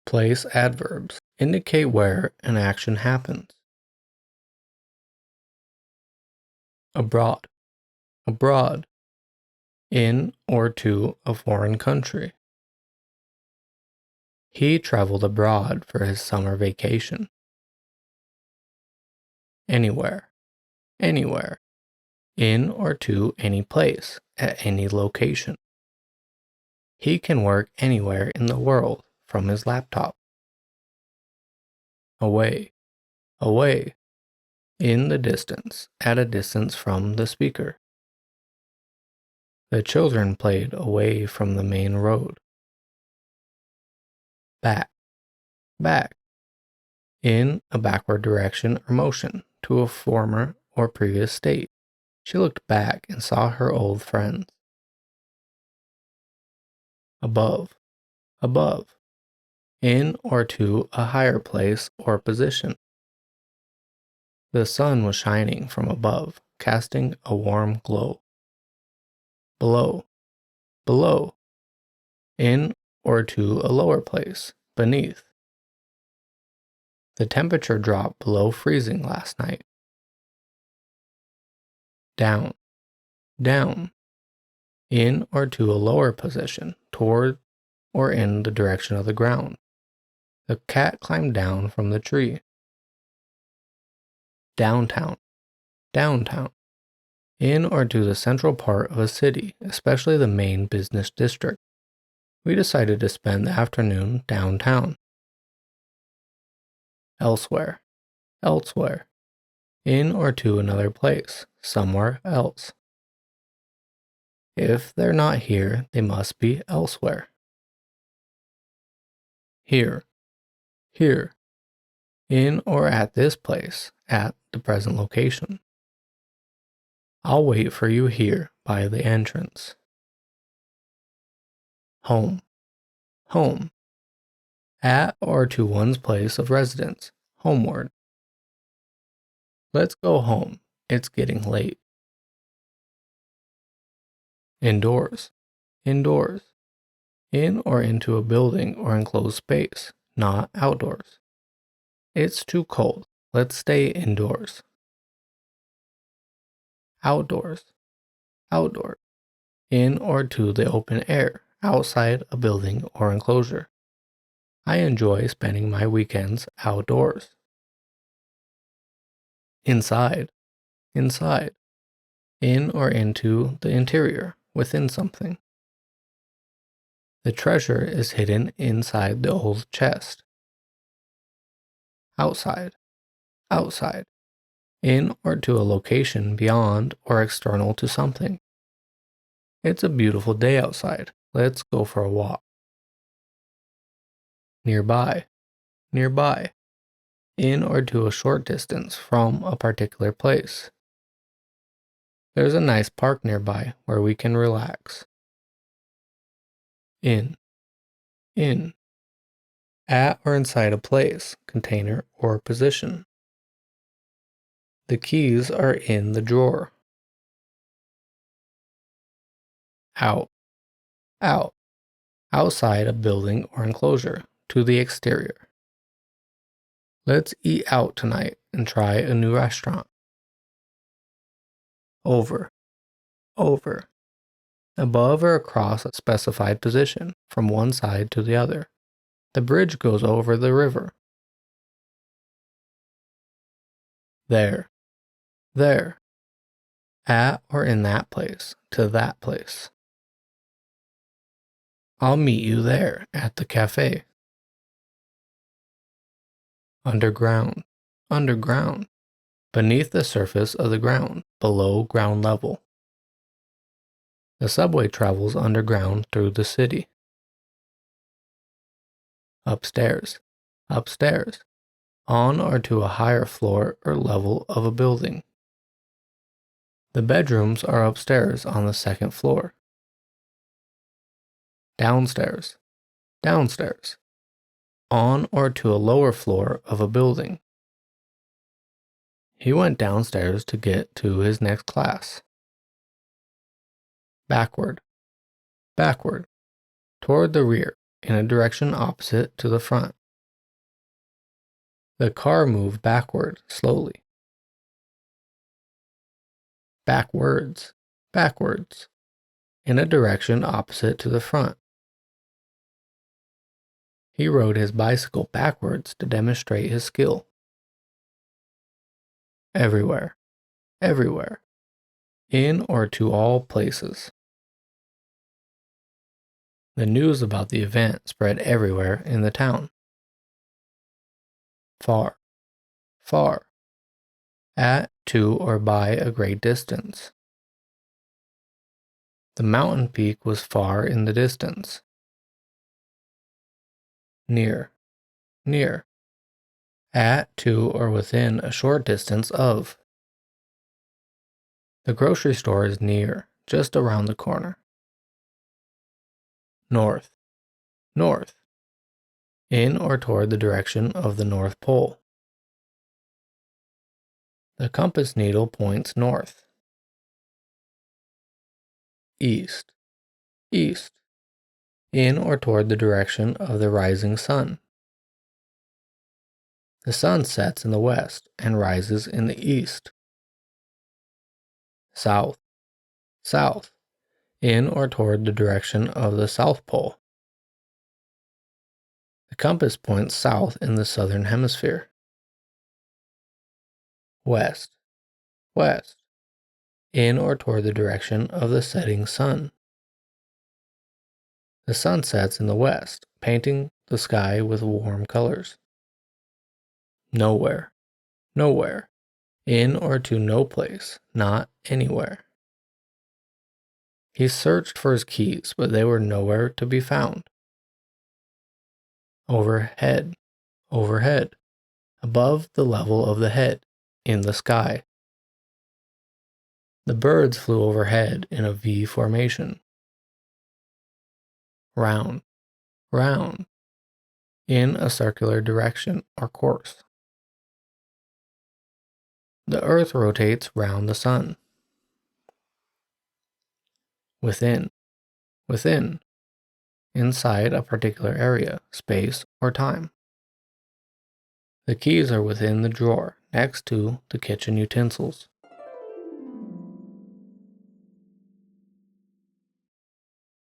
Place adverbs indicate where an action happens. Abroad, abroad, in or to a foreign country. He traveled abroad for his summer vacation. Anywhere, anywhere, in or to any place, at any location. He can work anywhere in the world from his laptop. Away, away, in the distance, at a distance from the speaker. The children played away from the main road. Back, back, in a backward direction or motion to a former or previous state. She looked back and saw her old friends. Above, above, in or to a higher place or position. The sun was shining from above, casting a warm glow. Below, below, in or to a lower place, beneath. The temperature dropped below freezing last night. Down, down, in or to a lower position, toward or in the direction of the ground. The cat climbed down from the tree. Downtown, downtown, in or to the central part of a city, especially the main business district. We decided to spend the afternoon downtown. Elsewhere, elsewhere, in or to another place, somewhere else. If they're not here, they must be elsewhere. Here, here, in or at this place, at the present location. I'll wait for you here by the entrance. Home, home, at or to one's place of residence, homeward. Let's go home, it's getting late. Indoors, indoors, in or into a building or enclosed space, not outdoors. It's too cold, let's stay indoors. Outdoors, outdoors, in or to the open air, outside a building or enclosure. I enjoy spending my weekends outdoors. Inside, inside, in or into the interior, within something. The treasure is hidden inside the old chest. Outside, outside, in or to a location beyond or external to something. It's a beautiful day outside. Let's go for a walk. Nearby, nearby, in or to a short distance from a particular place. There's a nice park nearby where we can relax. In, at or inside a place, container, or position. The keys are in the drawer. Out, out, outside a building or enclosure, to the exterior. Let's eat out tonight and try a new restaurant. Over, over, above or across a specified position, from one side to the other. The bridge goes over the river. There, there, at or in that place, to that place. I'll meet you there at the cafe. Underground, underground, beneath the surface of the ground, below ground level. The subway travels underground through the city. Upstairs, upstairs, on or to a higher floor or level of a building. The bedrooms are upstairs on the second floor. Downstairs, downstairs, on or to a lower floor of a building. He went downstairs to get to his next class. Backward, backward, toward the rear, in a direction opposite to the front. The car moved backward slowly. Backwards, backwards, in a direction opposite to the front. He rode his bicycle backwards to demonstrate his skill. Everywhere, everywhere, in or to all places. The news about the event spread everywhere in the town. Far, far, at, to, or by a great distance. The mountain peak was far in the distance. Near, near, at, to, or within a short distance of. The grocery store is near, just around the corner. North, north, in or toward the direction of the North Pole. The compass needle points north. East, east, in or toward the direction of the rising sun. The sun sets in the west and rises in the east. South, south, in or toward the direction of the South Pole. The compass points south in the southern hemisphere. West, west, in or toward the direction of the setting sun. The sun sets in the west, painting the sky with warm colors. Nowhere, nowhere, in or to no place, not anywhere. He searched for his keys, but they were nowhere to be found. Overhead, overhead, above the level of the head, in the sky. The birds flew overhead in a V formation. Round, round, in a circular direction or course. The earth rotates round the sun. Within, within, inside a particular area, space, or time. The keys are within the drawer next to the kitchen utensils.